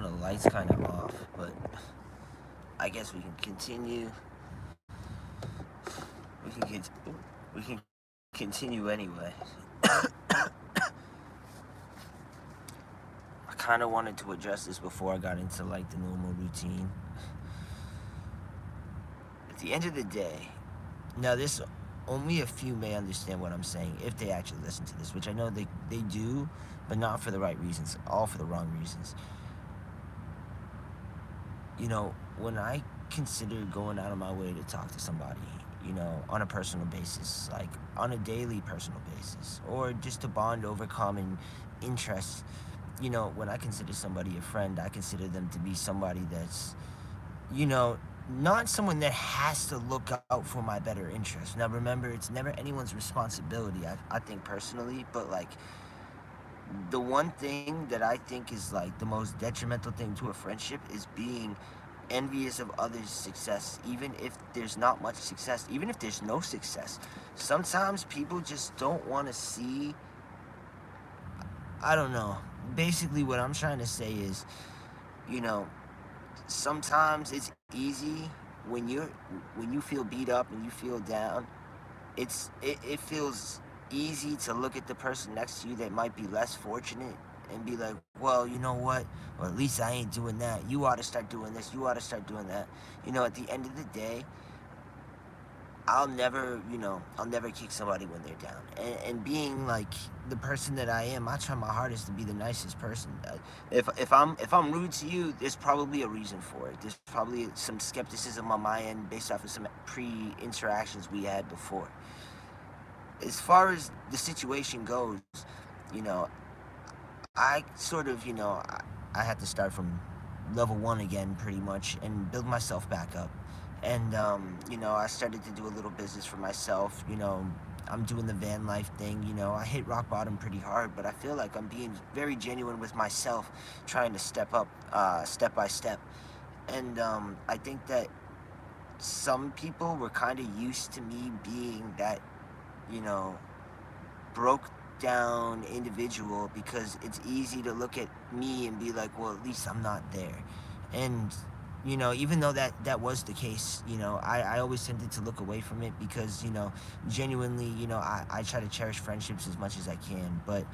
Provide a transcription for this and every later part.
don't know, the light's kind of off, but I guess we can continue. We can get, we can continue anyway. I kind of wanted to address this before I got into like the normal routine. At the end of the day, now this only a few may understand what I'm saying if they actually listen to this, which I know they do, but not for the right reasons, all for the wrong reasons. You know, when I consider going out of my way to talk to somebody, you know, on a personal basis, like on a daily personal basis, or just to bond over common interests, you know, when I consider somebody a friend, I consider them to be somebody that's, you know, not someone that has to look out for my better interest. Now, remember, it's never anyone's responsibility, I think personally, but like, the one thing that I think is like the most detrimental thing to a friendship is being envious of others' success, even if there's not much success, even if there's no success. Sometimes people just don't want to see, I don't know. Basically, what I'm trying to say is, you know, sometimes it's easy when you feel beat up and you feel down. It feels easy to look at the person next to you that might be less fortunate and be like, well, you know what? Well, at least I ain't doing that. You ought to start doing this. You ought to start doing that. You know, at the end of the day, I'll never kick somebody when they're down. And being like the person that I am, I try my hardest to be the nicest person. If I'm rude to you, there's probably a reason for it. There's probably some skepticism on my end based off of some pre-interactions we had before. As far as the situation goes, you know, I sort of, I had to start from level one again pretty much and build myself back up. And, I started to do a little business for myself. I'm doing the van life thing. I hit rock bottom pretty hard, but I feel like I'm being very genuine with myself, trying to step up step by step. And I think that some people were kind of used to me being that, you know, broke down individual, because it's easy to look at me and be like, well, at least I'm not there. And even though that was the case, I always tended to look away from it because, genuinely, I try to cherish friendships as much as I can. But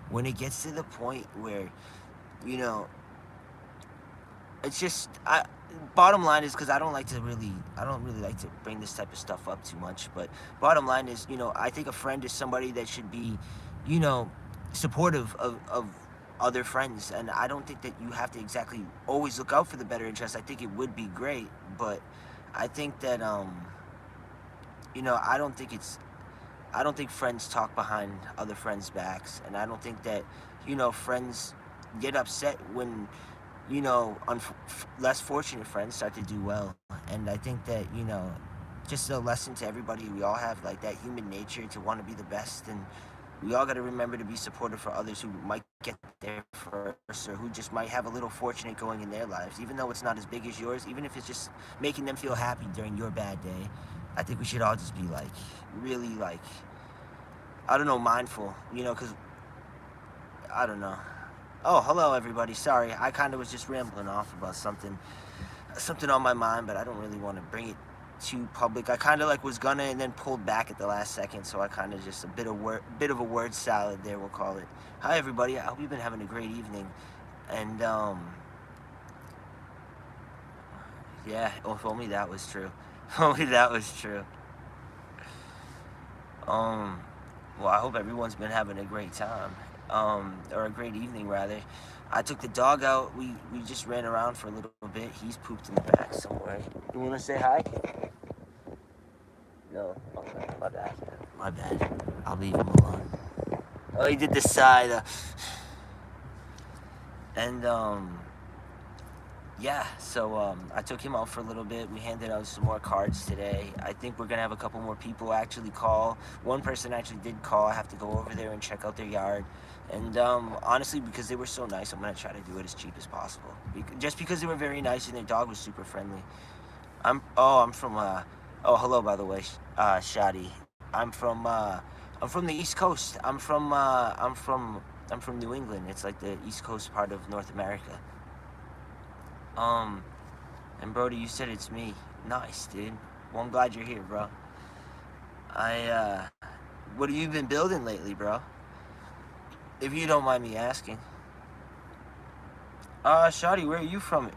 when it gets to the point where, you know, it's just, bottom line is, because I don't really like to bring this type of stuff up too much, but bottom line is, I think a friend is somebody that should be, supportive of other friends. And I don't think that you have to exactly always look out for the better interest. I think it would be great, but I think that, I don't think friends talk behind other friends' backs, and I don't think that, friends get upset when, less fortunate friends start to do well. And I think that, just a lesson to everybody, we all have like that human nature to want to be the best, and we all got to remember to be supportive for others who might get there first, or who just might have a little fortunate going in their lives, even though it's not as big as yours, even if it's just making them feel happy during your bad day. I think we should all just be like, really like, I don't know, mindful, because, I don't know. Oh, hello everybody. Sorry, I kind of was just rambling off about something on my mind, but I don't really want to bring it too public. I kind of like was gonna and then pulled back at the last second, so I kind of just a bit of a word salad there, we'll call it. Hi everybody. I hope you've been having a great evening. And yeah, if only that was true. If only that was true. Well, I hope everyone's been having a great time. Or a great evening, rather. I took the dog out. We just ran around for a little bit. He's pooped in the back somewhere. You want to say hi? No. Okay, my bad. My bad. I'll leave him alone. Oh, he did the side. And, yeah, so I took him out for a little bit. We handed out some more cards today. I think we're going to have a couple more people actually call. One person actually did call. I have to go over there and check out their yard. And honestly, because they were so nice, I'm going to try to do it as cheap as possible. Just because they were very nice and their dog was super friendly. I'm from, hello, by the way, Shadi. I'm from the East Coast. I'm from New England. It's like the East Coast part of North America. Um, and Brody, you said it's me. Nice, dude. Well, I'm glad you're here, bro. What have you been building lately, bro? If you don't mind me asking. Shawty, where are you from?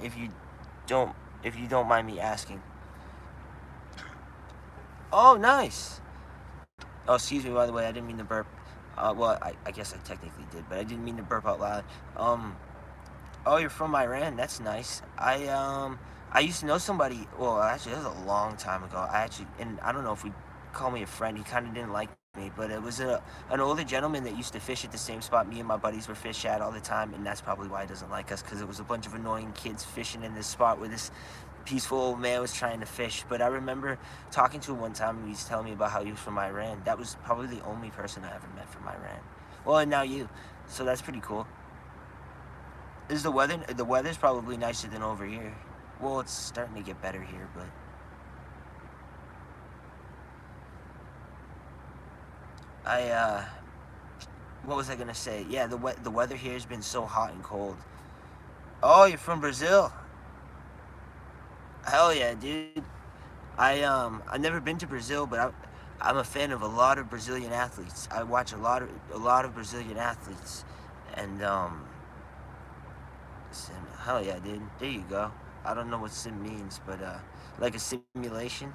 Don't, if you don't mind me asking. Oh, nice. Oh, excuse me, by the way, I didn't mean to burp. Well, I guess I technically did, but I didn't mean to burp out loud. Um, oh, you're from Iran. That's nice. I used to know somebody. Well, actually, that was a long time ago. And I don't know if we call me a friend. He kind of didn't like me, but it was an older gentleman that used to fish at the same spot me and my buddies were fish at all the time, and that's probably why he doesn't like us, because it was a bunch of annoying kids fishing in this spot where this peaceful old man was trying to fish. But I remember talking to him one time, and he was telling me about how he was from Iran. That was probably the only person I ever met from Iran. Well, and now you. So that's pretty cool. Is the weather's probably nicer than over here. Well, it's starting to get better here, but I what was I gonna say? Yeah, the weather here has been so hot and cold. Oh, you're from Brazil? Hell yeah, dude. I've never been to Brazil, but I'm a fan of a lot of Brazilian athletes. I watch a lot of Brazilian athletes, and sim, hell yeah, dude. There you go. I don't know what sim means, but like a simulation.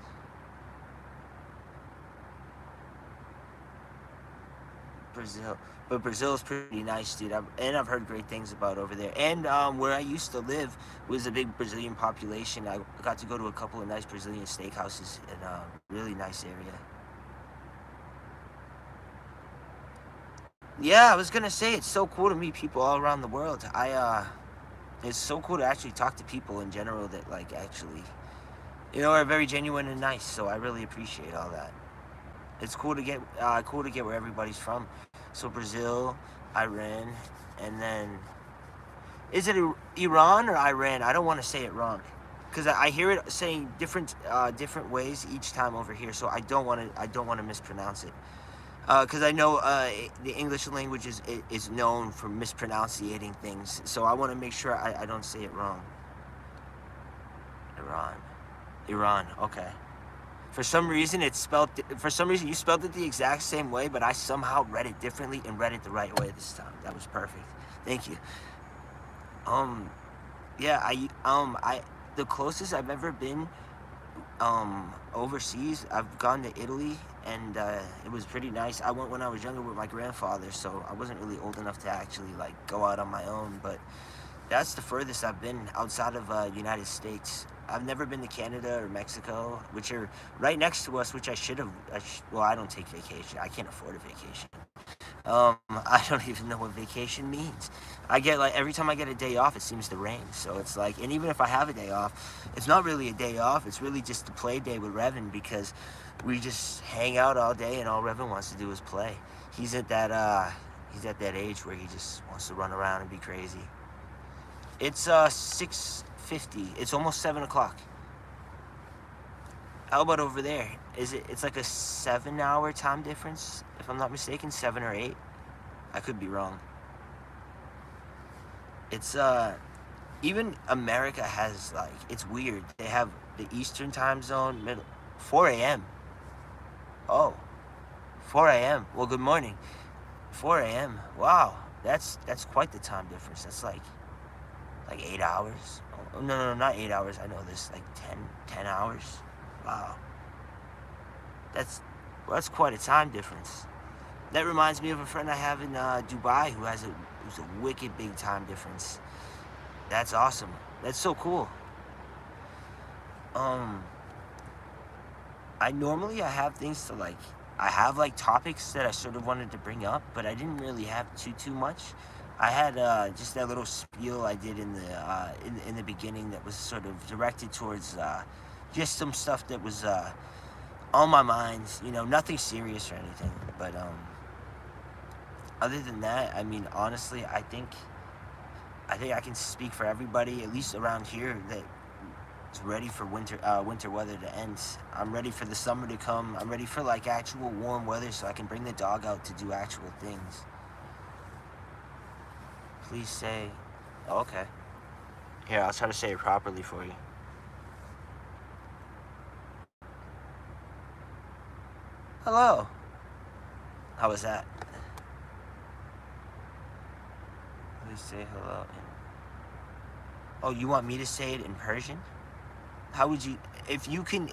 Brazil, but Brazil's pretty nice, dude. I've heard great things about over there. And where I used to live was a big Brazilian population. I got to go to a couple of nice Brazilian steakhouses in a really nice area. Yeah, I was gonna say it's so cool to meet people all around the world. It's so cool to actually talk to people in general that like actually, are very genuine and nice. So I really appreciate all that. It's cool to get where everybody's from. So Brazil, Iran, and then is it Iran or Iran? I don't want to say it wrong, because I hear it saying different ways each time over here. So I don't want to mispronounce it. Because I know the English language is known for mispronouncing things. So I want to make sure I don't say it wrong. Iran, Iran. Okay. For some reason, For some reason, you spelled it the exact same way, but I somehow read it differently and read it the right way this time. That was perfect. Thank you. Um, yeah, the closest I've ever been, overseas, I've gone to Italy, and it was pretty nice. I went when I was younger with my grandfather, so I wasn't really old enough to actually like go out on my own. But that's the furthest I've been outside of United States. I've never been to Canada or Mexico, which are right next to us, which I should have. Well, I don't take vacation. I can't afford a vacation. I don't even know what vacation means. I get like every time I get a day off, it seems to rain. So it's like, and even if I have a day off, it's not really a day off. It's really just a play day with Revan, because we just hang out all day, and all Revan wants to do is play. He's at that age where he just wants to run around and be crazy. It's 6:50. It's almost 7 o'clock. How about over there? It's like a 7 hour time difference, if I'm not mistaken, 7 or 8. I could be wrong. It's even America has like, it's weird. They have the Eastern time zone, middle 4 a.m. Oh, 4 a.m. Well, good morning. 4 a.m. Wow, that's quite the time difference. That's like 8 hours. Oh, no, no, not 8 hours. I know this. Like 10 hours. Wow, that's that's quite a time difference. That reminds me of a friend I have in Dubai who's a wicked big time difference. That's awesome. That's so cool. Um, I have things to like. I have like topics that I sort of wanted to bring up, but I didn't really have too much. I had just that little spiel I did in the beginning that was sort of directed towards just some stuff that was on my mind. Nothing serious or anything. But other than that, I mean, honestly, I think I can speak for everybody, at least around here, that is ready for winter weather to end. I'm ready for the summer to come. I'm ready for like actual warm weather so I can bring the dog out to do actual things. Please say, okay. Here, I'll try to say it properly for you. Hello. How was that? Please say hello. Oh, you want me to say it in Persian? How would you? If you can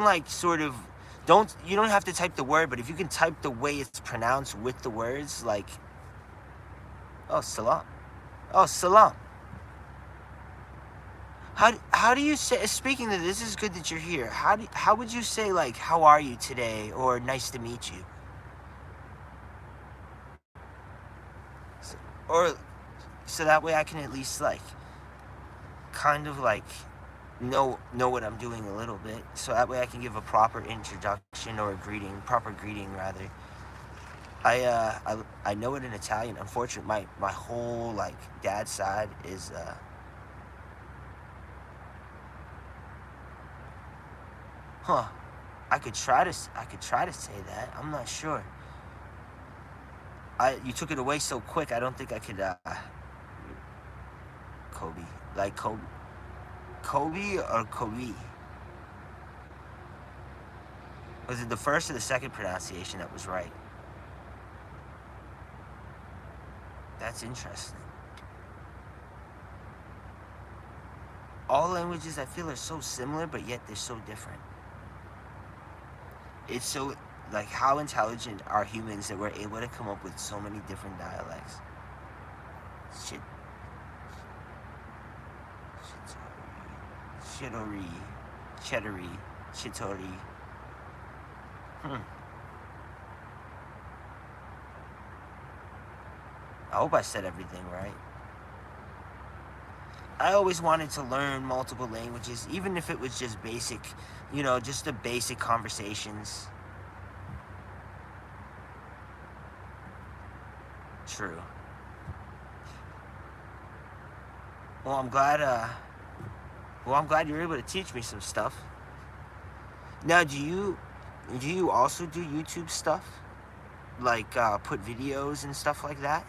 like sort of you don't have to type the word, but if you can type the way it's pronounced with the words, like, oh, salam. Oh, salam. How do you say, speaking of this is good that you're here. How would you say, like, how are you today, or nice to meet you? Or so that way I can at least like kind of like know what I'm doing a little bit. So that way I can give a proper introduction, or a greeting, proper greeting rather. I know it in Italian. Unfortunately, my whole like dad's side is huh. I could try to say that. I'm not sure. You took it away so quick. I don't think I could. Kobe, like Kobe or Kobe. Was it the first or the second pronunciation that was right? That's interesting. All languages I feel are so similar, but yet they're so different. It's so like how intelligent are humans that we're able to come up with so many different dialects. Shit, shitori, cheddary, chitori. Hmm. I hope I said everything right. I always wanted to learn multiple languages, even if it was just basic, just the basic conversations. True. Well, I'm glad. I'm glad you're able to teach me some stuff. Now, do you also do YouTube stuff, like put videos and stuff like that?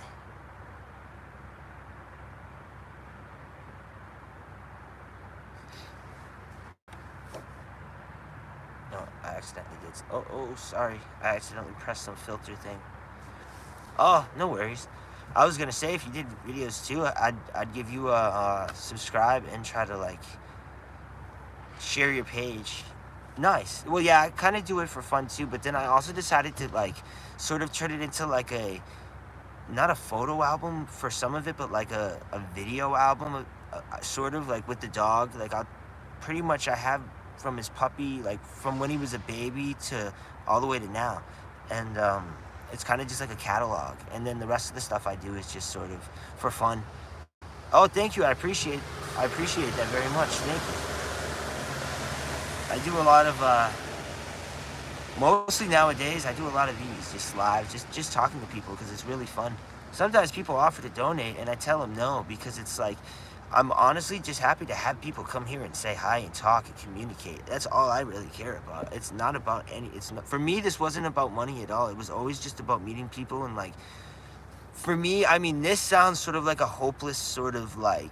No, I accidentally did. Oh, sorry. I accidentally pressed some filter thing. Oh, no worries. I was gonna say if you did videos too, I'd give you a subscribe and try to like share your page. Nice. Well, yeah, I kind of do it for fun too, but then I also decided to like sort of turn it into like a not a photo album for some of it, but like a video album, sort of like with the dog. Like pretty much I have from his puppy, like from when he was a baby to all the way to now, and it's kind of just like a catalog. And then the rest of the stuff I do is just sort of for fun. Oh, thank you. I appreciate that very much. Thank you. I do a lot of mostly nowadays. I do a lot of these just live, just talking to people because it's really fun. Sometimes people offer to donate, and I tell them no because it's like I'm honestly just happy to have people come here and say hi and talk and communicate. That's all I really care about. It's not about any. It's not for me. This wasn't about money at all. It was always just about meeting people and like. For me, I mean, this sounds sort of like a hopeless sort of like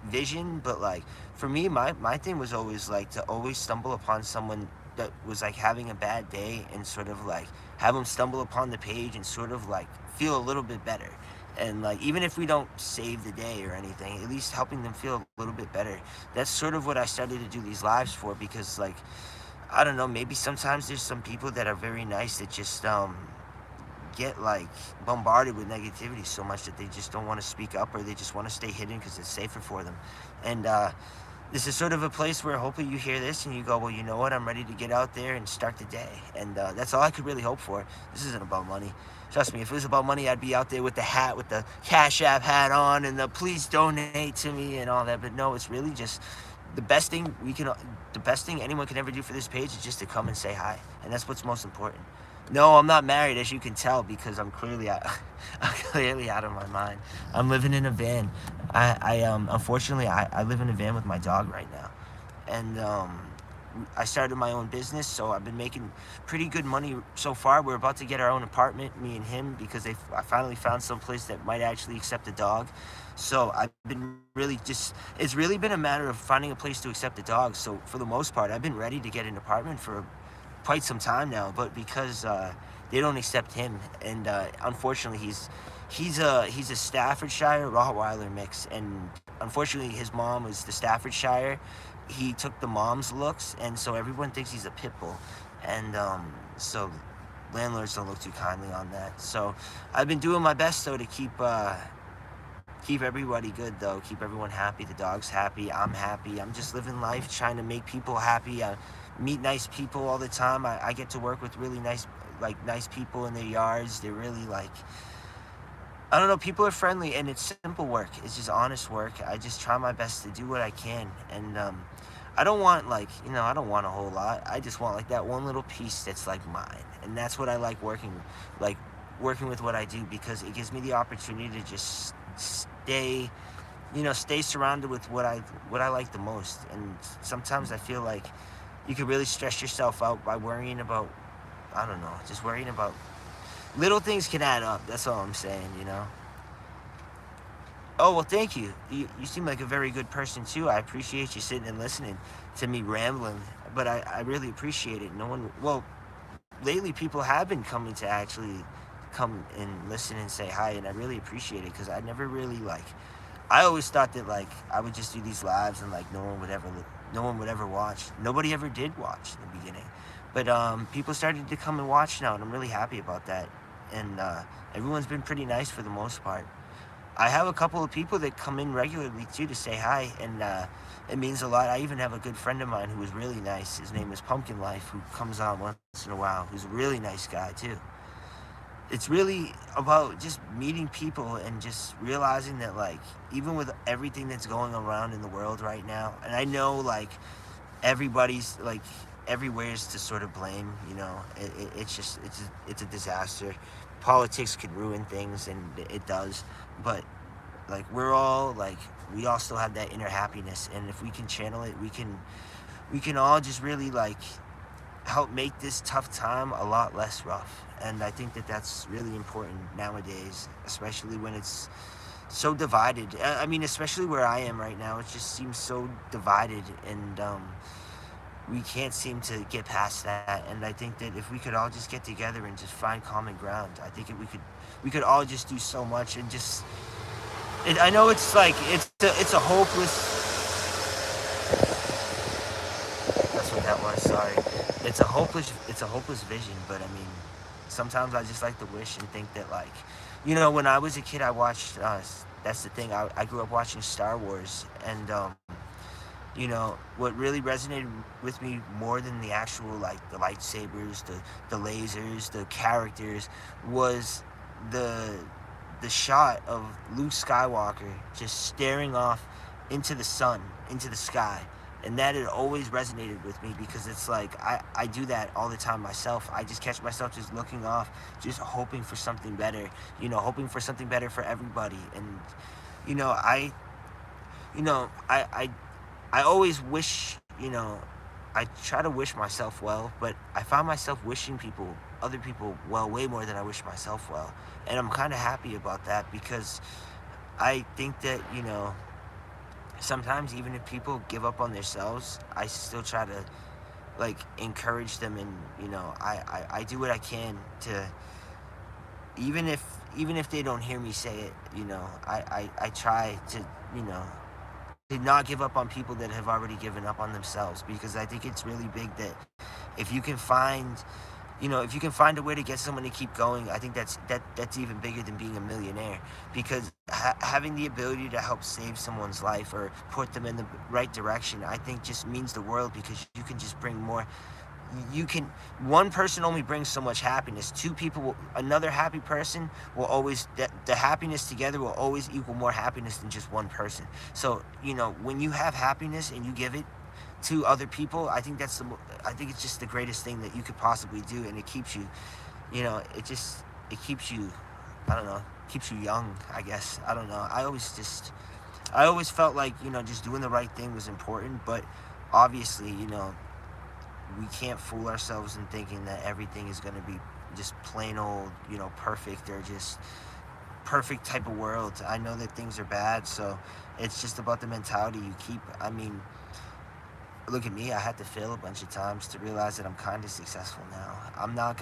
vision, but like for me, my thing was always like to always stumble upon someone that was like having a bad day and sort of like have them stumble upon the page and sort of like feel a little bit better. And like even if we don't save the day or anything, at least helping them feel a little bit better. That's sort of what I started to do these lives for, because like I don't know, maybe sometimes there's some people that are very nice that just get like bombarded with negativity so much that they just don't want to speak up, or they just want to stay hidden because it's safer for them. And this is sort of a place where hopefully you hear this and you go, well, you know what, I'm ready to get out there and start the day. And that's all I could really hope for. This isn't about money. Trust me, if it was about money, I'd be out there with the hat, with the Cash App hat on and the please donate to me and all that. But no, it's really just the best thing anyone can ever do for this page is just to come and say hi. And that's what's most important. No, I'm not married, as you can tell, because I'm clearly out of my mind. I'm living in a van. Unfortunately, I live in a van with my dog right now, and I started my own business, so I've been making pretty good money so far. We're about to get our own apartment, me and him, because I finally found some place that might actually accept a dog. So I've been really just, it's really been a matter of finding a place to accept a dog. So for the most part, I've been ready to get an apartment for quite some time now, but because they don't accept him, and unfortunately he's a Staffordshire Rottweiler mix, and unfortunately his mom is the Staffordshire. He took the mom's looks, and so everyone thinks he's a pit bull, and so landlords don't look too kindly on that. So I've been doing my best though to keep everybody good though, keep everyone happy. The dog's happy, I'm happy. I'm just living life, trying to make people happy. I meet nice people all the time. I get to work with really nice people in their yards. They're really like, I don't know, people are friendly, and it's simple work. It's just honest work. I just try my best to do what I can, and I don't want I don't want a whole lot. I just want like that one little piece that's like mine, and that's what I like working with what I do, because it gives me the opportunity to just stay surrounded with what I like the most. And sometimes I feel like you could really stress yourself out by worrying about, I don't know, just worrying about little things can add up. That's all I'm saying. Oh, well, thank you. You seem like a very good person, too. I appreciate you sitting and listening to me rambling, but I really appreciate it. Well, lately people have been coming to actually come and listen and say hi, and I really appreciate it, because I never really, I always thought that, I would just do these lives and, no one would ever watch. Nobody ever did watch in the beginning. But people started to come and watch now, and I'm really happy about that. And everyone's been pretty nice for the most part. I have a couple of people that come in regularly too to say hi, and it means a lot. I even have a good friend of mine who is really nice. His name is Pumpkin Life, who comes on once in a while, who's a really nice guy too. It's really about just meeting people and just realizing that, even with everything that's going around in the world right now, and I know everybody's everywhere's to sort of blame. It's a disaster. Politics could ruin things, and it does, but we all still have that inner happiness, and if we can channel it, we can all just really help make this tough time a lot less rough. And I think that that's really important nowadays, especially when it's so divided. I mean, especially where I am right now, it just seems so divided, and we can't seem to get past that. And I think that if we could all just get together and just find common ground, I think we could all just do so much. And just, I know it's it's a hopeless. That's what that was. Sorry. It's a hopeless vision. But I mean, sometimes I just like to wish and think that when I was a kid, I watched. That's the thing. I grew up watching Star Wars, and what really resonated with me more than the actual the lightsabers, the lasers, the characters, was the shot of Luke Skywalker just staring off into the sun, into the sky. And that had always resonated with me, because it's I do that all the time myself. I just catch myself just looking off, just hoping for something better, hoping for something better for everybody. And I always wish, I try to wish myself well, but I find myself wishing other people well, way more than I wish myself well. And I'm kind of happy about that, because I think that, sometimes even if people give up on themselves, I still try to encourage them, and I do what I can to, even if they don't hear me say it, I try to, to not give up on people that have already given up on themselves, because I think it's really big that if you can find a way to get someone to keep going, I think that's even bigger than being a millionaire, because having the ability to help save someone's life or put them in the right direction, I think just means the world, because you can just bring more. One person only brings so much happiness. Two people, another happy person will always, the happiness together will always equal more happiness than just one person. So, when you have happiness and you give it to other people, I think it's just the greatest thing that you could possibly do. And it keeps you, it keeps you, I don't know, keeps you young, I guess. I don't know. I always felt like, just doing the right thing was important, but obviously, we can't fool ourselves in thinking that everything is going to be just plain old, perfect, or just perfect type of world. I know that things are bad, so it's just about the mentality you keep. I mean, look at me. I had to fail a bunch of times to realize that I'm kind of successful now. I'm not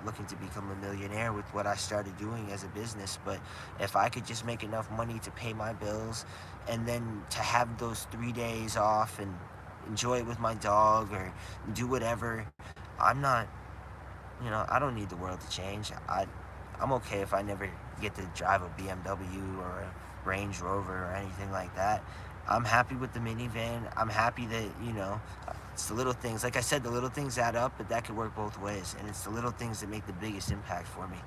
looking to become a millionaire with what I started doing as a business, but if I could just make enough money to pay my bills and then to have those 3 days off and enjoy it with my dog or do whatever, I'm not, I don't need the world to change. I'm okay if I never get to drive a BMW or a Range Rover or anything like that. I'm happy with the minivan. I'm happy that, it's the little things. Like I said, the little things add up, but that could work both ways. And it's the little things that make the biggest impact for me.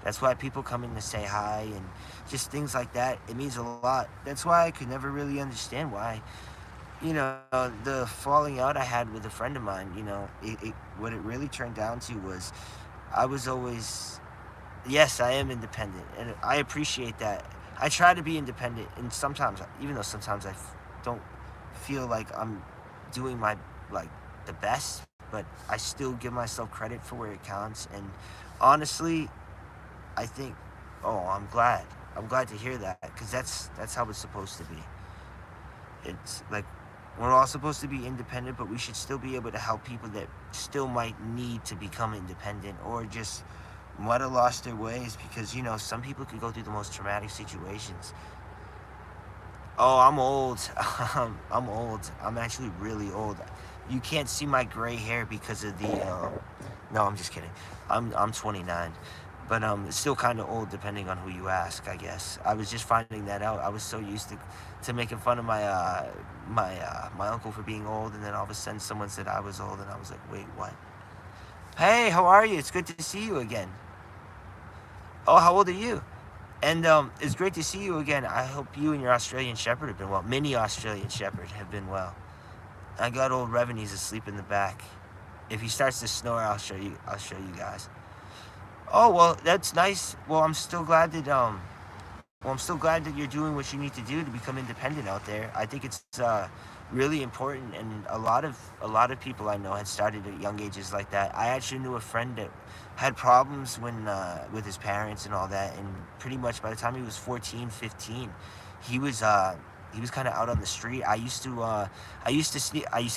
That's why people come in to say hi and just things like that. It means a lot. That's why I could never really understand why, the falling out I had with a friend of mine, what it really turned down to was I was always, yes, I am independent. And I appreciate that. I try to be independent, and sometimes, even though sometimes don't feel like I'm doing my like the best, but I still give myself credit for where it counts. And honestly, I think, oh, I'm glad. I'm glad to hear that because that's how it's supposed to be. It's like we're all supposed to be independent, but we should still be able to help people that still might need to become independent or just might have lost their ways because some people could go through the most traumatic situations. Oh, I'm old. I'm old. I'm actually really old. You can't see my gray hair because of the. No, I'm just kidding. I'm 29, but it's still kind of old depending on who you ask. I guess I was just finding that out. I was so used to making fun of my uncle for being old, and then all of a sudden someone said I was old, and I was like, wait, what? Hey, how are you? It's good to see you again. Oh, how old are you? And it's great to see you again. I hope you and your Australian Shepherd have been well. Mini Australian Shepherd have been well. I got old Revenue's asleep in the back. If he starts to snore, I'll show you guys. Oh well, that's nice. Well, I'm still glad that you're doing what you need to do to become independent out there. I think it's really important, and a lot of people I know had started at young ages like that. I actually knew a friend that had problems when with his parents and all that, and pretty much by the time he was 14, 15, he was kind of out on the street. I used to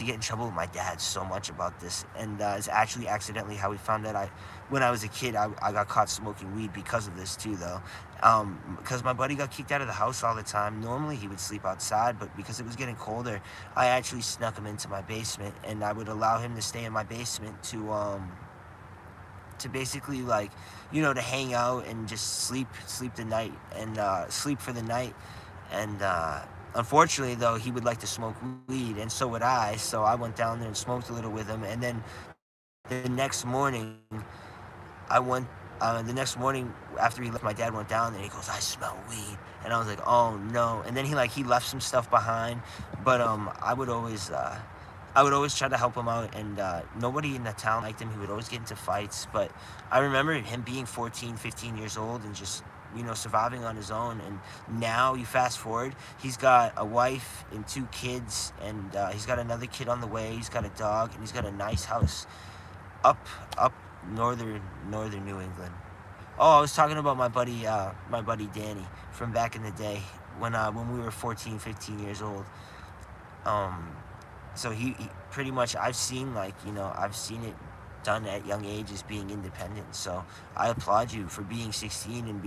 get in trouble with my dad so much about this, and it's actually accidentally how we found out. When I was a kid, I got caught smoking weed because of this too, though. Because my buddy got kicked out of the house all the time. Normally he would sleep outside, but because it was getting colder, I actually snuck him into my basement, and I would allow him to stay in my basement to basically to hang out and just sleep the night and sleep for the night. And unfortunately, though, he would like to smoke weed, and so would I. So I went down there and smoked a little with him. And then the next morning, I went. The next morning after he left, my dad went down there and he goes, "I smell weed," and I was like, "Oh no!" And then he left some stuff behind, but I would always try to help him out, and nobody in the town liked him. He would always get into fights, but I remember him being 14, 15 years old and just surviving on his own. And now you fast forward, he's got a wife and 2 kids, and he's got another kid on the way. He's got a dog, and he's got a nice house up northern New England. Oh, I was talking about my buddy Danny from back in the day when we were 14, 15 years old. Um, so he pretty much I've seen it done at young ages, being independent. So I applaud you for being 16 and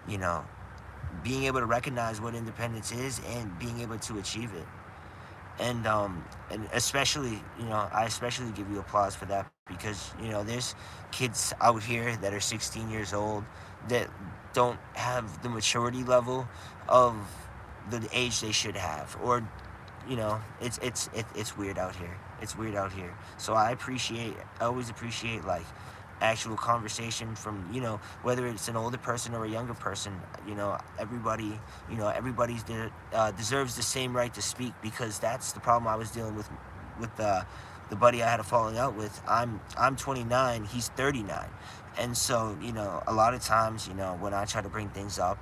you know, being able to recognize what independence is and being able to achieve it. And especially, I especially give you applause for that because, there's kids out here that are 16 years old that don't have the maturity level of the age they should have, or it's weird out here. It's weird out here. So I always appreciate actual conversation from whether it's an older person or a younger person. Everybody deserves the same right to speak, because that's the problem I was dealing with the buddy I had a falling out with. I'm 29, he's 39, and so a lot of times when I try to bring things up,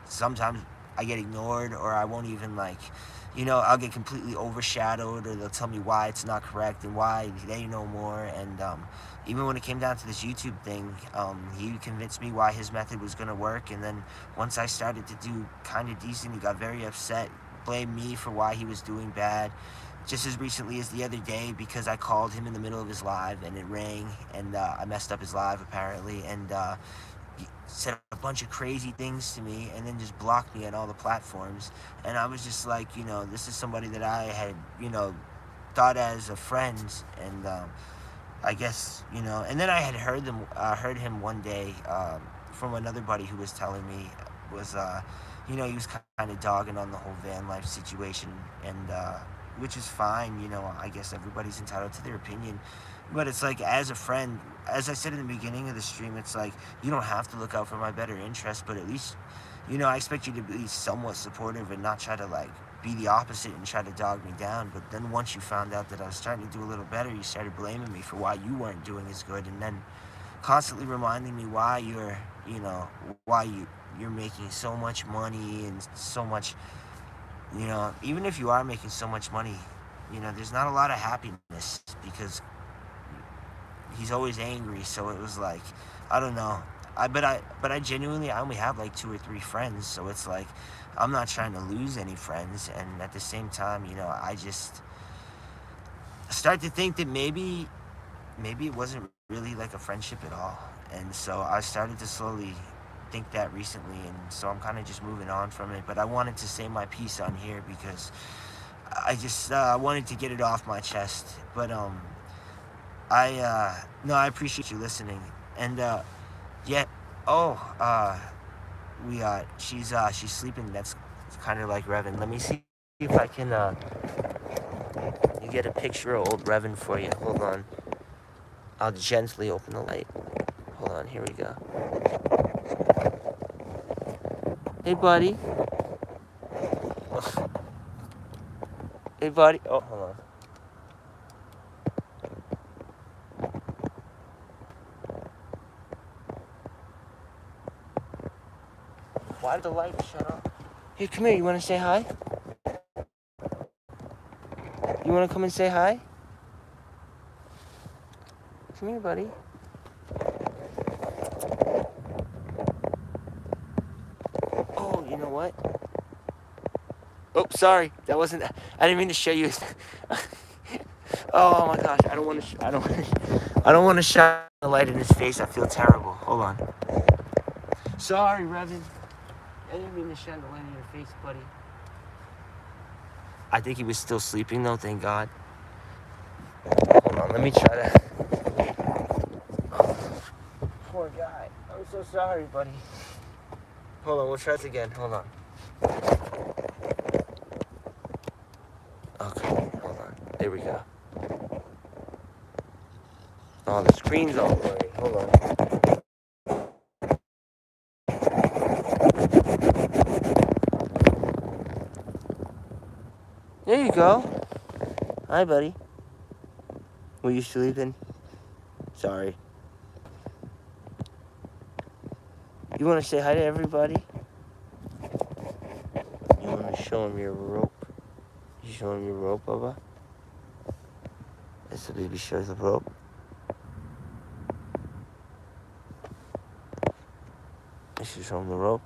sometimes I get ignored, or I won't even like, I'll get completely overshadowed, or they'll tell me why it's not correct and why they know more. And even when it came down to this YouTube thing, he convinced me why his method was going to work. And then once I started to do kind of decent, he got very upset, blamed me for why he was doing bad. Just as recently as the other day, because I called him in the middle of his live and it rang, and I messed up his live apparently, and he said a bunch of crazy things to me, and then just blocked me on all the platforms. And I was just like, this is somebody that I had, thought as a friend, and I guess, and then I had heard him one day from another buddy who was telling me was, he was kind of dogging on the whole van life situation, and which is fine, I guess everybody's entitled to their opinion. But it's like, as a friend, as I said in the beginning of the stream, it's like, you don't have to look out for my better interest, but at least, I expect you to be somewhat supportive and not try to, like, be the opposite and try to dog me down. But then once you found out that I was starting to do a little better, you started blaming me for why you weren't doing as good, and then constantly reminding me why you're making so much money and so much, even if you are making so much money, there's not a lot of happiness, because he's always angry. So it was like, I don't know. But I genuinely, I only have like 2 or 3 friends. So it's like, I'm not trying to lose any friends. And at the same time, I just start to think that maybe it wasn't really like a friendship at all. And so I started to slowly think that recently, and so I'm kind of just moving on from it. But I wanted to say my piece on here because I just wanted to get it off my chest. But no, I appreciate you listening. And yeah, she's sleeping. That's kind of like Revan. Let me see if I can get a picture of old Revan for you. Hold on. I'll gently open the light. Hold on, here we go. Hey, buddy. Hey, buddy. Oh, hold on. Why did the light shut off? Hey, come here. You want to say hi? You want to come and say hi? Come here, buddy. Oh, you know what? Oh, sorry. That wasn't. I didn't mean to show you. Oh my gosh! I don't want to shine the light in his face. I feel terrible. Hold on. Sorry, Revan. I didn't mean to shine the light in your face, buddy. I think he was still sleeping, though. Thank God. Hold on. Let me try to. Oh, poor guy. I'm so sorry, buddy. Hold on. We'll try this again. Hold on. Okay. Hold on. There we go. Oh, the screen's all blurry. Hold on. There you go. Hi, buddy. Were you sleeping? Sorry. You want to say hi to everybody? You want to show them your rope? You show them your rope, Bubba? That's the baby shows the rope. I should show him the rope.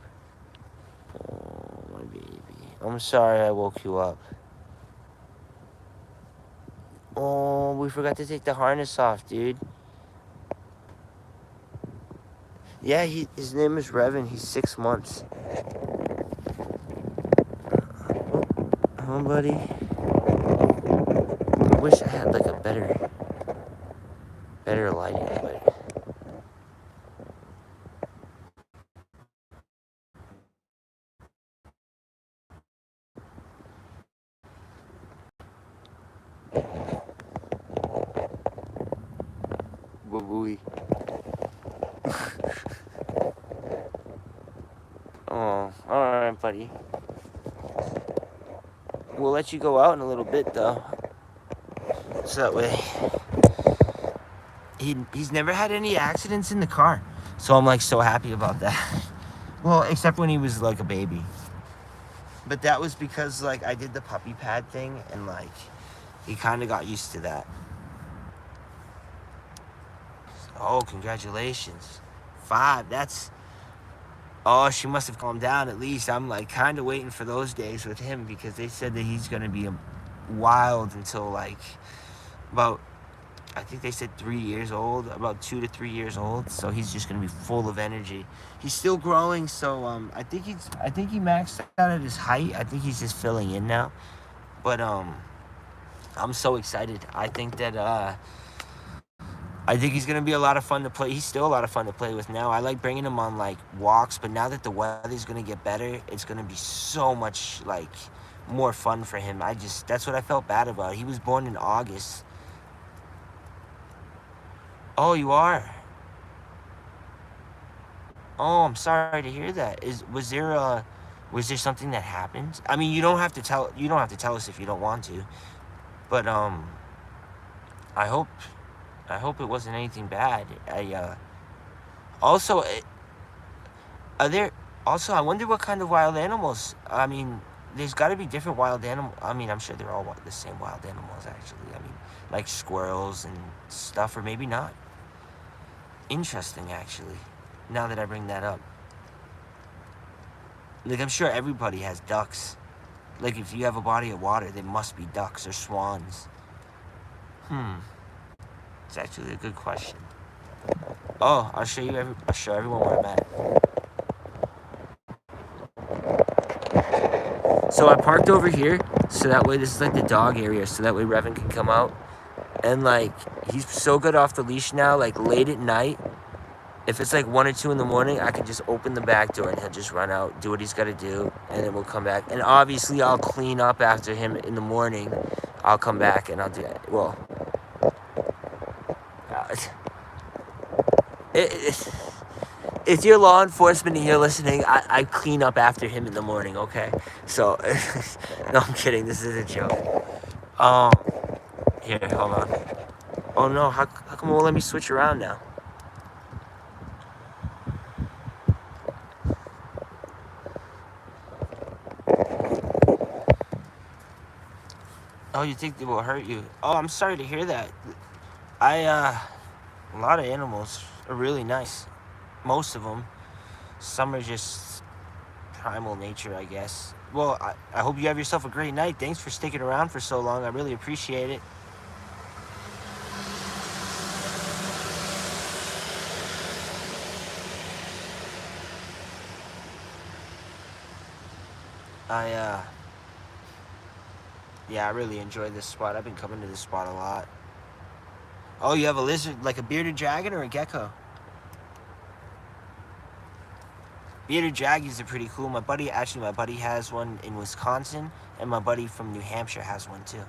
Oh, my baby. I'm sorry I woke you up. Oh, we forgot to take the harness off, dude. Yeah, his name is Revan. He's 6 months. Oh, buddy. I wish I had like a better lighting, but woo-woo. Oh, alright, buddy. We'll let you go out in a little bit, though. So that way, he's never had any accidents in the car. So I'm like so happy about that. Well, except when he was like a baby. But that was because like I did the puppy pad thing, and like he kind of got used to that. Oh, congratulations. 5. That's. Oh, she must have calmed down at least. I'm like kind of waiting for those days with him because they said that he's gonna be wild until like about, I think they said 3 years old, about 2 to 3 years old. So he's just gonna be full of energy. He's still growing, so I think he maxed out at his height. I think he's just filling in now. But I'm so excited. I think he's gonna be a lot of fun to play. He's still a lot of fun to play with now. I like bringing him on like walks, but now that the weather's gonna get better, it's gonna be so much like more fun for him. That's what I felt bad about. He was born in August. Oh, you are. Oh, I'm sorry to hear that. Was there something that happened? I mean, you don't have to tell us if you don't want to. But I hope I hope it wasn't anything bad. Also are there also I wonder what kind of wild animals. I mean, there's got to be different wild animal. I mean, I'm sure they're all the same wild animals actually. I mean, like squirrels and stuff, or maybe not. Interesting actually. Now that I bring that up. Like I'm sure everybody has ducks. Like if you have a body of water, there must be ducks or swans. Hmm. It's actually a good question. Oh, I'll show everyone where I'm at. So I parked over here, so that way this is like the dog area, so that way Revan can come out. And like he's so good off the leash now, like late at night. If it's like 1 or 2 in the morning, I can just open the back door and he'll just run out, do what he's got to do, and then we'll come back. And obviously, I'll clean up after him in the morning. I'll come back and I'll do that. Well, uh, if you're law enforcement and you're listening, I clean up after him in the morning, okay? So, no, I'm kidding. This is a joke. Um, Here, hold on. Oh no, how come it won't let me switch around now? Oh, you think they will hurt you? Oh, I'm sorry to hear that. A lot of animals are really nice. Most of them. Some are just primal nature, I guess. Well, I hope you have yourself a great night. Thanks for sticking around for so long. I really appreciate it. I, yeah, I really enjoy this spot. I've been coming to this spot a lot. Oh, you have a lizard, like a bearded dragon or a gecko? Bearded dragons are pretty cool. My buddy has one in Wisconsin, and my buddy from New Hampshire has one too.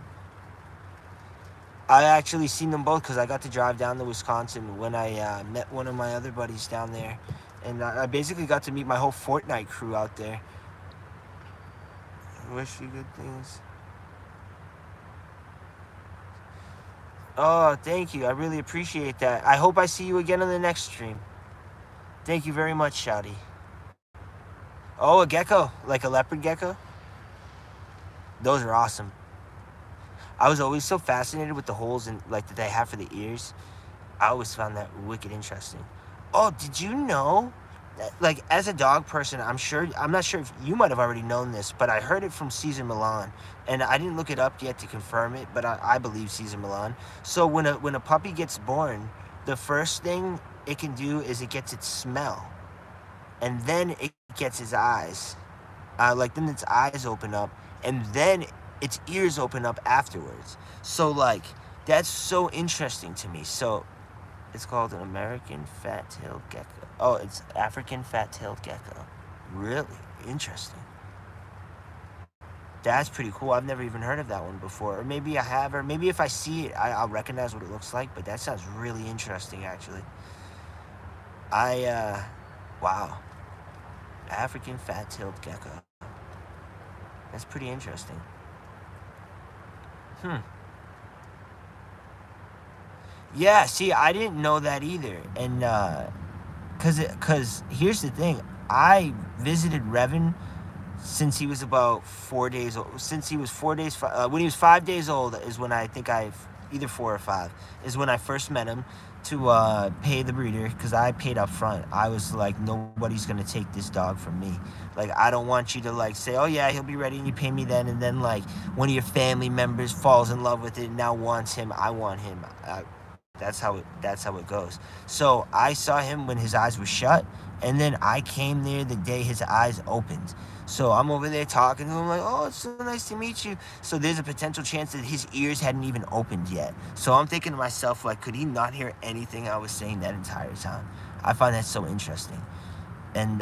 I actually seen them both because I got to drive down to Wisconsin when I met one of my other buddies down there. And I basically got to meet my whole Fortnite crew out there. I wish you good things. Oh, thank you. I really appreciate that. I hope I see you again on the next stream. Thank you very much, Shouty. Oh, a gecko. Like a leopard gecko? Those are awesome. I was always so fascinated with the holes in, like, that they have for the ears. I always found that wicked interesting. Oh, did you know that, like, as a dog person, I'm not sure if you might have already known this, but I heard it from Cesar Millan, and I didn't look it up yet to confirm it, but I believe Cesar Millan. So when a puppy gets born, the first thing it can do is it gets its smell, and then it gets its eyes. Then its eyes open up, and then its ears open up afterwards. So, like, that's so interesting to me. So, it's called an American fat-tailed gecko. Oh, it's African fat-tailed gecko. Really? Interesting. That's pretty cool. I've never even heard of that one before. Or maybe I have, or maybe if I see it, I'll recognize what it looks like, but that sounds really interesting, actually. Wow. African fat-tailed gecko. That's pretty interesting. Yeah, see, I didn't know that either. And, cause here's the thing. I visited Revan since he was about 4 days old. Since he was 4 days, when he was 5 days old is when I think either 4 or 5 is when I first met him to pay the breeder, because I paid up front. I was like, nobody's gonna take this dog from me. Like, I don't want you to like say, oh yeah, he'll be ready and you pay me then, and then like one of your family members falls in love with it and now wants him. I want him. That's how it goes. So I saw him when his eyes were shut, and then I came there the day his eyes opened. So I'm over there talking to him like, oh, it's so nice to meet you. So there's a potential chance that his ears hadn't even opened yet. So I'm thinking to myself, like, could he not hear anything I was saying that entire time? I find that so interesting. And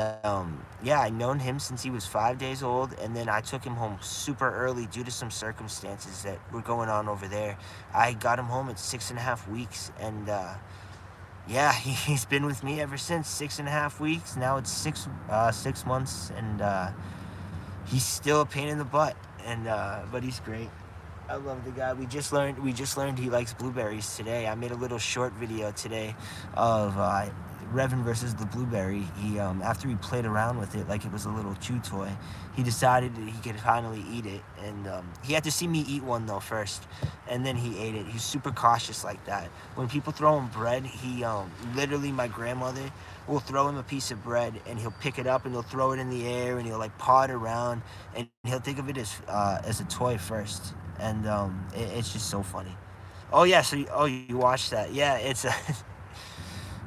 yeah, I known him since he was 5 days old, and then I took him home super early due to some circumstances that were going on over there. I got him home at 6.5 weeks, and yeah, he's been with me ever since. 6.5 weeks. Now it's 6 months, and he's still a pain in the butt, and but he's great. I love the guy. We just learned he likes blueberries today. I made a little short video today of Revan versus the blueberry. He after he played around with it like it was a little chew toy, he decided that he could finally eat it, and he had to see me eat one though first, and then he ate it. He's super cautious like that. When people throw him bread, he literally, my grandmother will throw him a piece of bread and he'll pick it up and he'll throw it in the air and he'll like paw it around, and he'll think of it as a toy first, and it's just so funny. Oh yeah, so you watched that? Yeah, it's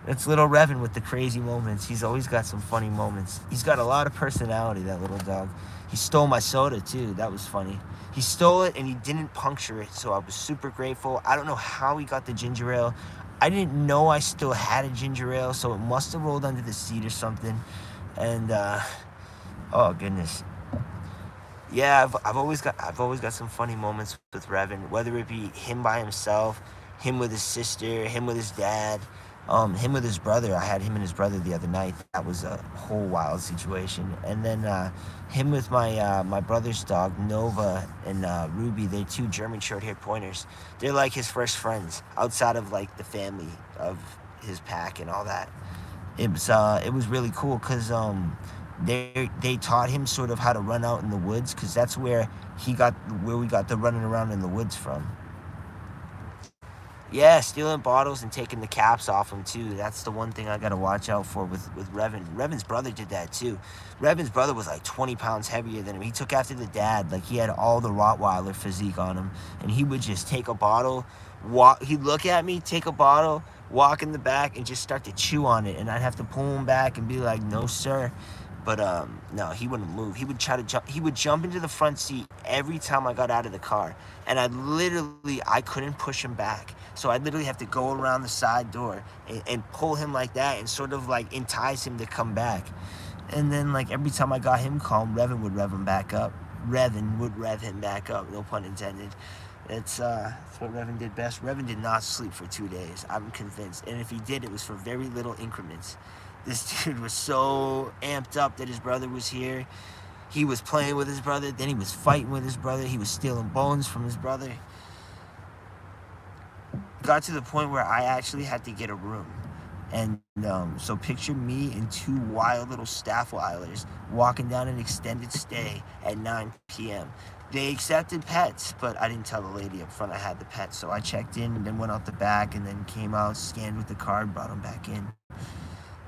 it's little Revan with the crazy moments. He's always got some funny moments. He's got a lot of personality, that little dog. He stole my soda too. That was funny. He stole it and he didn't puncture it, so I was super grateful. I don't know how he got the ginger ale. I didn't know I still had a ginger ale, so it must have rolled under the seat or something. And oh goodness. Yeah, I've always got some funny moments with Revan, whether it be him by himself, him with his sister, him with his dad, him with his brother. I had him and his brother the other night. That was a whole wild situation. And then him with my brother's dog Nova and Ruby. They're two German short-haired pointers. They're like his first friends outside of like the family of his pack and all that. It was really cool because they taught him sort of how to run out in the woods, because that's where we got the running around in the woods from. Yeah, stealing bottles and taking the caps off them too. That's the one thing I gotta watch out for with Revan. Revan's brother did that too. Revan's brother was like 20 pounds heavier than him. He took after the dad. Like, he had all the Rottweiler physique on him, and he would just take a bottle, he'd look at me, take a bottle, walk in the back, and just start to chew on it, and I'd have to pull him back and be like, no sir. But no, he wouldn't move. He would try to jump. He would jump into the front seat every time I got out of the car, and I couldn't push him back. So I'd literally have to go around the side door and pull him like that, and sort of like entice him to come back. And then like every time I got him calm, Revan would rev him back up. Revan would rev him back up. No pun intended. That's what Revan did best. Revan did not sleep for 2 days. I'm convinced. And if he did, it was for very little increments. This dude was so amped up that his brother was here. He was playing with his brother. Then he was fighting with his brother. He was stealing bones from his brother. Got to the point where I actually had to get a room. And so picture me and two wild little Staffweilers walking down an extended stay at 9 p.m. They accepted pets, but I didn't tell the lady up front I had the pets. So I checked in and then went out the back and then came out, scanned with the card, brought them back in.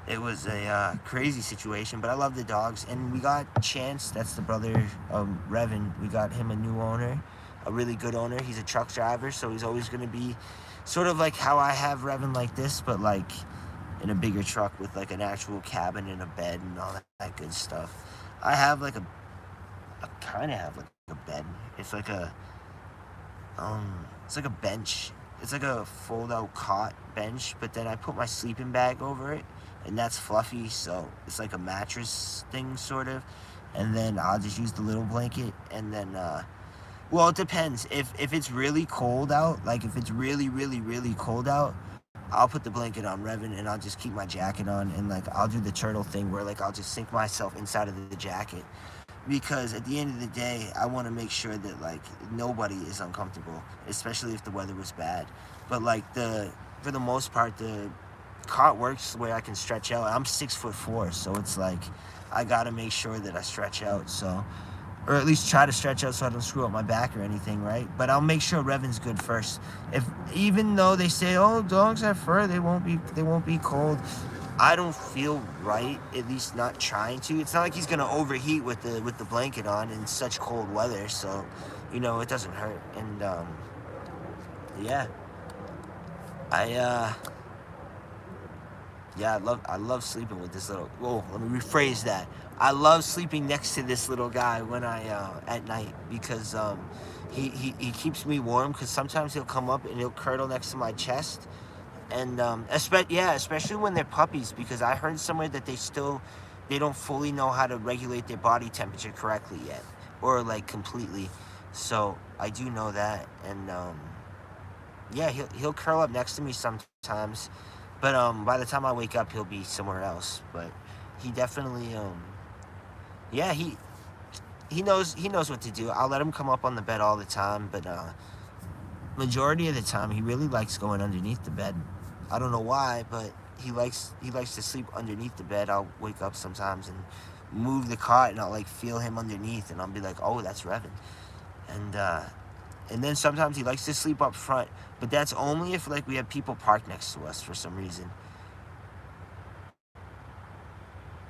It was a crazy situation, but I love the dogs. And we got Chance, that's the brother of Revan. We got him a new owner, a really good owner. He's a truck driver, so he's always going to be sort of like how I have Revan like this, but like in a bigger truck with like an actual cabin and a bed and all that good stuff. I have like I kind of have like a bed. It's like a bench. It's like a fold-out cot bench, but then I put my sleeping bag over it, and that's fluffy, so it's like a mattress thing, sort of. And then I'll just use the little blanket, and then, well, it depends. If it's really cold out, like if it's really, really, really cold out, I'll put the blanket on Revan, and I'll just keep my jacket on, and like I'll do the turtle thing where like I'll just sink myself inside of the jacket. Because at the end of the day, I want to make sure that like nobody is uncomfortable, especially if the weather was bad. But like for the most part, the cot works the way I can stretch out. I'm 6'4", so it's like I gotta make sure that I stretch out. So, or at least try to stretch out so I don't screw up my back or anything, right? But I'll make sure Revan's good first. If even though they say, oh, dogs have fur, they won't be cold. I don't feel right, at least not trying to. It's not like he's gonna overheat with the blanket on in such cold weather, so it doesn't hurt. And yeah, I yeah, I love sleeping with this little. Whoa, let me rephrase that. I love sleeping next to this little guy when I at night because he keeps me warm. Because sometimes he'll come up and he'll curdle next to my chest, and especially when they're puppies. Because I heard somewhere that they don't fully know how to regulate their body temperature correctly yet, or like completely. So I do know that, and yeah, he'll curl up next to me sometimes, but by the time I wake up, he'll be somewhere else. But he definitely yeah, he knows what to do. I'll let him come up on the bed all the time, but majority of the time he really likes going underneath the bed. I don't know why, but he likes to sleep underneath the bed. I'll wake up sometimes and move the cot, and I'll like feel him underneath, and I'll be like, oh, that's Revan. And then sometimes he likes to sleep up front, but that's only if like we have people parked next to us for some reason.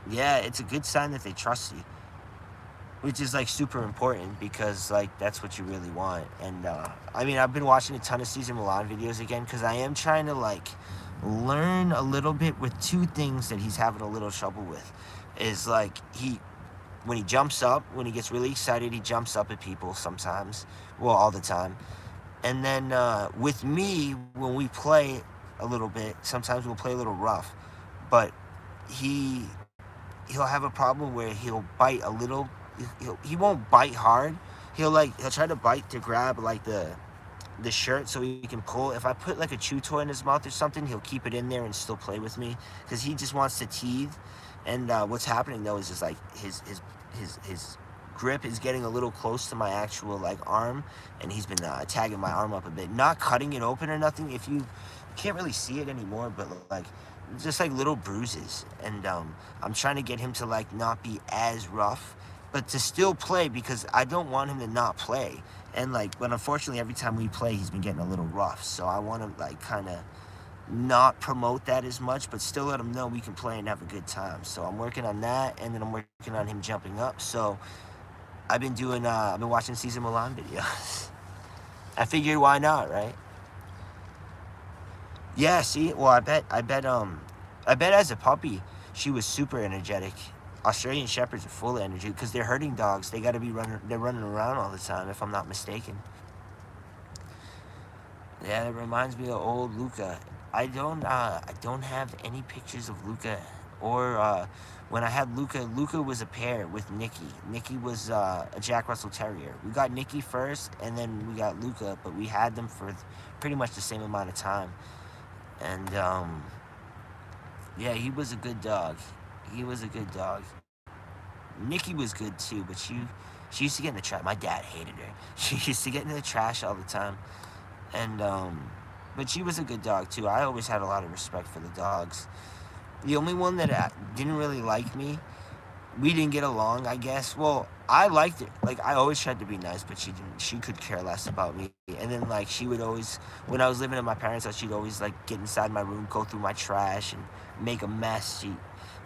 Yeah, it's a good sign that they trust you, which is like super important because like that's what you really want. And I mean, I've been watching a ton of Cesar Millan videos again because I am trying to like learn a little bit with two things that he's having a little trouble with. Is like when he jumps up, when he gets really excited, he jumps up at people sometimes, well, all the time. And then with me, when we play a little bit, sometimes we'll play a little rough, but he he'll have a problem where he'll bite a little. He won't bite hard. He'll try to bite to grab like the shirt so he can pull. If I put like a chew toy in his mouth or something, he'll keep it in there and still play with me because he just wants to teeth. And what's happening though is just like his grip is getting a little close to my actual like arm, and he's been tagging my arm up a bit, not cutting it open or nothing. If you can't really see it anymore, but like just like little bruises. And I'm trying to get him to like not be as rough, but to still play because I don't want him to not play. And like, but unfortunately, every time we play, he's been getting a little rough. So I want to like kind of not promote that as much, but still let him know we can play and have a good time. So I'm working on that, and then I'm working on him jumping up. So I've been watching Cesar Millan videos. I figured why not, right? Yeah, see, well, I bet as a puppy, she was super energetic. Australian Shepherds are full of energy because they're herding dogs. They're running around all the time, if I'm not mistaken. Yeah, it reminds me of old Luca. I don't have any pictures of Luca, or when I had Luca. Luca was a pair with Nikki. Nikki was a Jack Russell Terrier. We got Nikki first, and then we got Luca, but we had them for pretty much the same amount of time. And yeah, he was a good dog. He was a good dog. Nikki was good too, but she used to get in the trash. My dad hated her. She used to get in the trash all the time, and but she was a good dog too. I always had a lot of respect for the dogs. The only one that didn't really like me, we didn't get along, I guess. Well, I liked it. Like, I always tried to be nice, but she didn't. She could care less about me. And then, like, she would always, when I was living at my parents' house, she'd always, like, get inside my room, go through my trash, and make a mess.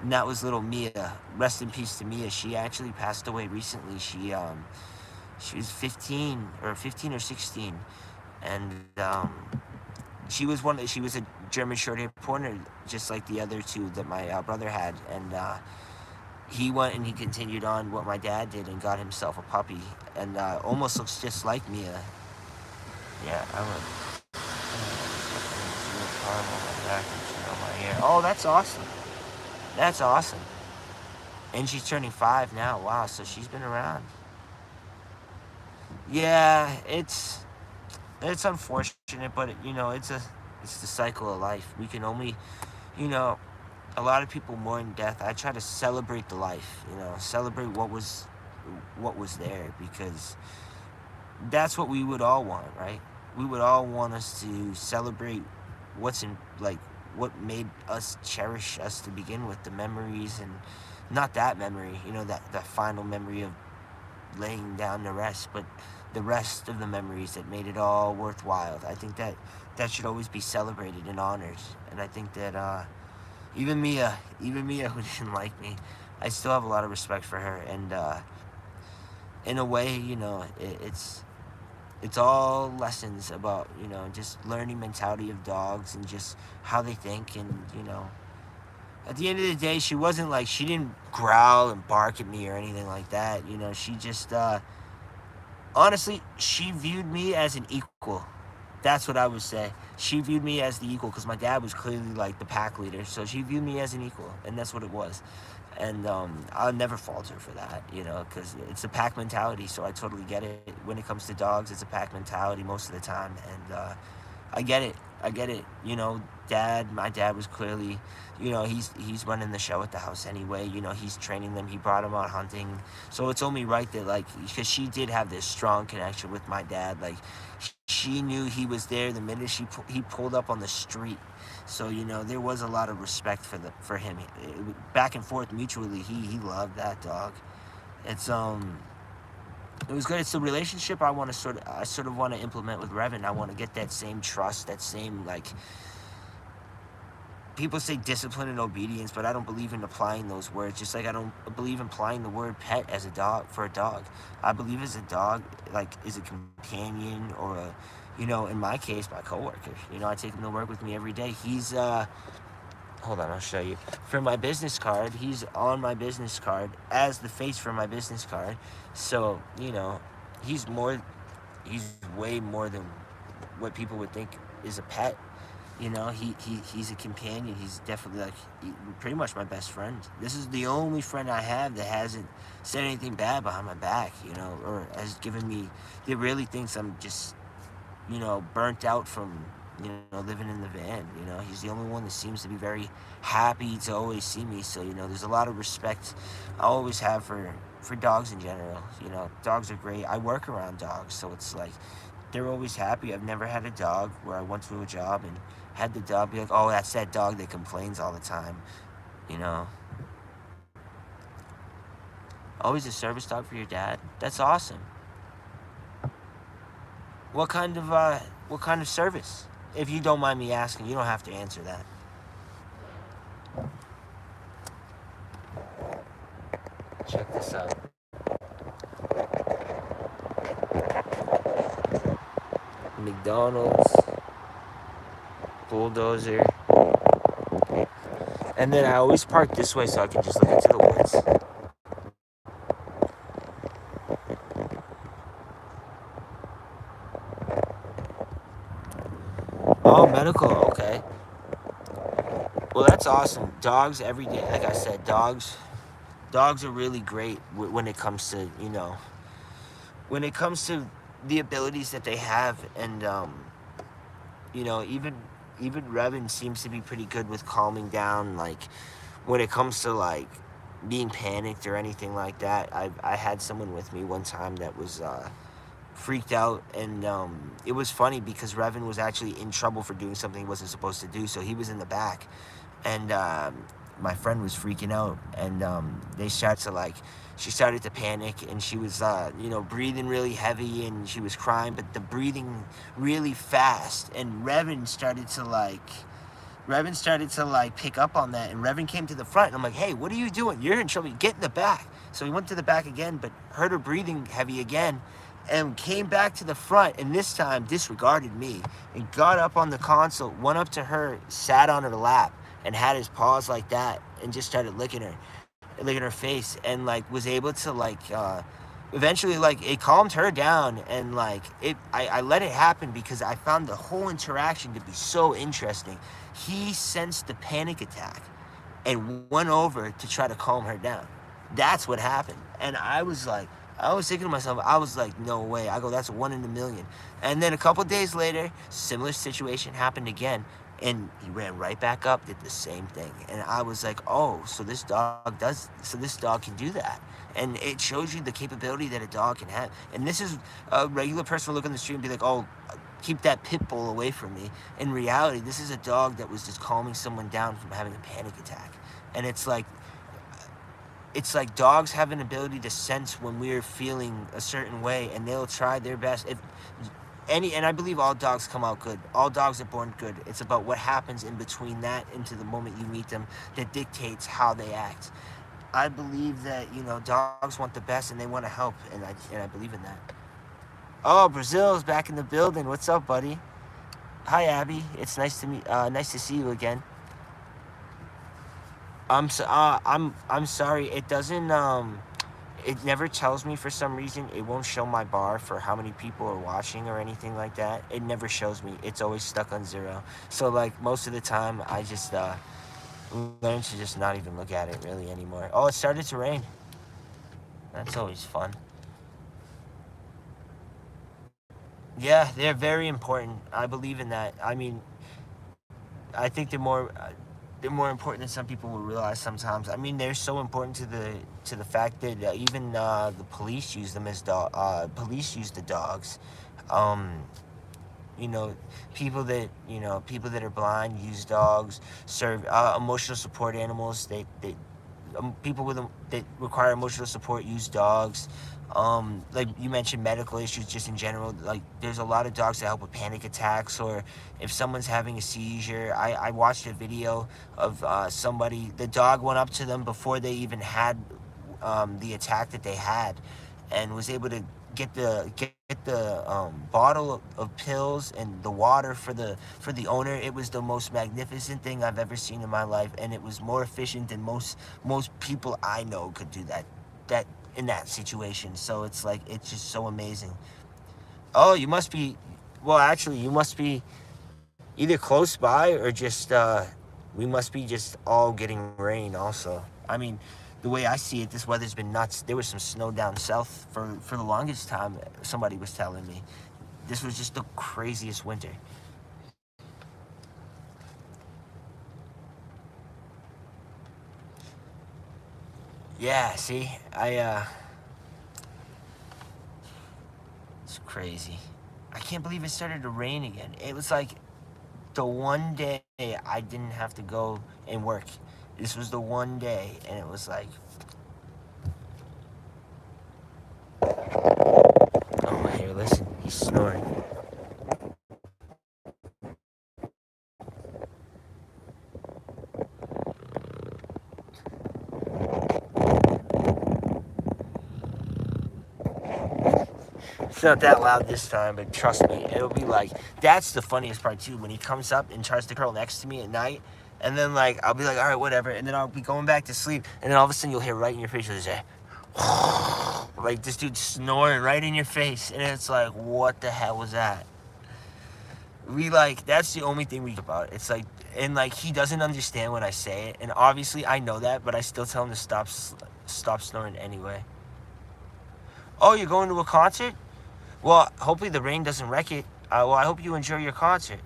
And that was little Mia. Rest in peace to Mia. She actually passed away recently. She was 15 or 16. And, she was a German Short-haired Pointer, just like the other two that my brother had. And, he went and he continued on what my dad did and got himself a puppy, and almost looks just like Mia. Yeah, I went. Oh, that's awesome. That's awesome. And she's turning 5 now. Wow, so she's been around. Yeah, it's unfortunate, but it's the cycle of life. We can only, you know, a lot of people mourn death. I try to celebrate the life, celebrate what was there, because that's what we would all want, right? We would all want us to celebrate what's in, like, what made us cherish us to begin with, the memories and not that memory, that final memory of laying down to rest, but the rest of the memories that made it all worthwhile. I think that should always be celebrated and honored. And I think that even Mia who didn't like me, I still have a lot of respect for her. And in a way, it's all lessons about just learning mentality of dogs and just how they think. And at the end of the day, she didn't growl and bark at me or anything like that. She just honestly, she viewed me as an equal. That's what I would say. She viewed me as the equal because my dad was clearly like the pack leader. So she viewed me as an equal, and that's what it was. And I'll never fault her for that, because it's a pack mentality. So I totally get it. When it comes to dogs, it's a pack mentality most of the time, and I get it. I get it. My dad was clearly, he's running the show at the house anyway. He's training them. He brought them out hunting. So it's only right that, because she did have this strong connection with my dad. She knew he was there the minute he pulled up on the street. So, there was a lot of respect for him. Back and forth mutually. He loved that dog. It was good. It's the relationship I sort of want to implement with Revan. I want to get that same trust, that same people say discipline and obedience, but I don't believe in applying those words. Just like I don't believe in applying the word pet as a dog for a dog. I believe as a dog is a companion or in my case, my coworker. I take him to work with me every day. He's hold on, I'll show you. For my business card, he's on my business card as the face for my business card. So, he's way more than what people would think is a pet. He's a companion. He's definitely pretty much my best friend. This is the only friend I have that hasn't said anything bad behind my back, or has given me, that really thinks I'm just, burnt out from living in the van. He's the only one that seems to be very happy to always see me. So there's a lot of respect I always have for dogs in general. Dogs are great. I work around dogs, so it's they're always happy. I've never had a dog where I went to a job and had the dog be like, oh, that's that dog that complains all the time. Always a service dog for your dad. That's awesome. What kind of service? If you don't mind me asking, you don't have to answer that. Check this out. McDonald's, bulldozer, and then I always park this way so I can just look into the woods. Oh, medical, okay. Well, that's awesome. Dogs every day. Like I said, dogs are really great when it comes to, the abilities that they have. And, even Revan seems to be pretty good with calming down, when it comes to, being panicked or anything like that. I had someone with me one time that was, freaked out, and it was funny because Revan was actually in trouble for doing something he wasn't supposed to do, so he was in the back, and my friend was freaking out, and she started to panic, and she was breathing really heavy, and she was crying, but the breathing really fast, and Revan started to pick up on that, and Revan came to the front, and I'm like, hey, what are you doing? You're in trouble. Get in the back. So he went to the back again, but heard her breathing heavy again, and came back to the front, and this time disregarded me and got up on the console, went up to her, sat on her lap, and had his paws like that, and just started licking her face, and was able to eventually it calmed her down, and I let it happen because I found the whole interaction to be so interesting. He sensed the panic attack and went over to try to calm her down. That's what happened. And I was thinking to myself, no way. I go, that's 1 in a million. And then a couple days later, similar situation happened again. And he ran right back up, did the same thing. And I was like, oh, so this dog can do that. And it shows you the capability that a dog can have. And this is a regular person will look on the street and be like, oh, keep that pit bull away from me. In reality, this is a dog that was just calming someone down from having a panic attack. And it's it's like dogs have an ability to sense when we're feeling a certain way, and they'll try their best. If any, and I believe all dogs come out good. All dogs are born good. It's about what happens in between that into the moment you meet them that dictates how they act. I believe that, you know, dogs want the best and they want to help, and I believe in that. Oh, Brazil's back in the building. What's up, buddy? Hi, Abby. It's nice to meet. Nice to see you again. I'm sorry. It doesn't. It never tells me for some reason. It won't show my bar for how many people are watching or anything like that. It never shows me. It's always stuck on 0. So like most of the time, I just learn to just not even look at it really anymore. Oh, it started to rain. That's always fun. Yeah, they're very important. I believe in that. I mean, I think they're more important than some people will realize sometimes. I mean, they're so important to the fact that even the police use them as police use the dogs. Um, you know, people that are blind use dogs. Serve emotional support animals. People that require emotional support use dogs. Like you mentioned, medical issues just in general. Like there's a lot of dogs that help with panic attacks, or if someone's having a seizure. I watched a video of somebody. The dog went up to them before they even had the attack that they had, and was able to get the bottle of pills and the water for the owner. It was the most magnificent thing I've ever seen in my life, and it was more efficient than most people I know could do that in that situation. So it's like it's just so amazing. Oh, you must be. Well, actually, you must be either close by or just we must be just all getting rain also. I mean, the way I see it, this weather's been nuts. There was some snow down south for the longest time. Somebody was telling me this was just the craziest winter. Yeah, see, it's crazy. I can't believe it started to rain again. It was like the one day I didn't have to go and work. This was the one day, and it was like, oh, here, listen, he's snoring. It's not that loud this time, but trust me, it'll be like, that's the funniest part too, when he comes up and tries to curl next to me at night, and then like, I'll be like, all right, whatever, and then I'll be going back to sleep, and then all of a sudden you'll hear right in your face, you'll say, like this dude snoring right in your face, and it's like, what the hell was that? We like, that's the only thing we talk about. It's like, and like, he doesn't understand when I say it, and obviously I know that, but I still tell him to stop snoring anyway. Oh, you're going to a concert? Well, hopefully the rain doesn't wreck it. Well, I hope you enjoy your concert.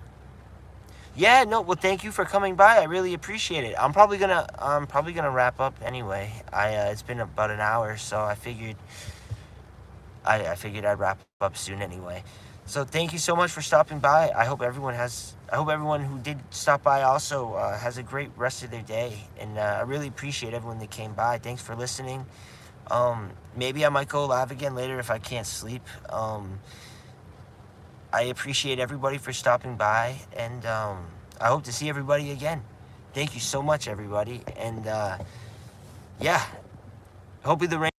Yeah, no, well, thank you for coming by. I really appreciate it. I'm probably gonna wrap up anyway. It's been about an hour, so I figured I'd wrap up soon anyway. So thank you so much for stopping by. I hope everyone who did stop by also has a great rest of their day. And I really appreciate everyone that came by. Thanks for listening. Maybe I might go live again later if I can't sleep. I appreciate everybody for stopping by, and I hope to see everybody again. Thank you so much, everybody. And yeah, hopefully the rain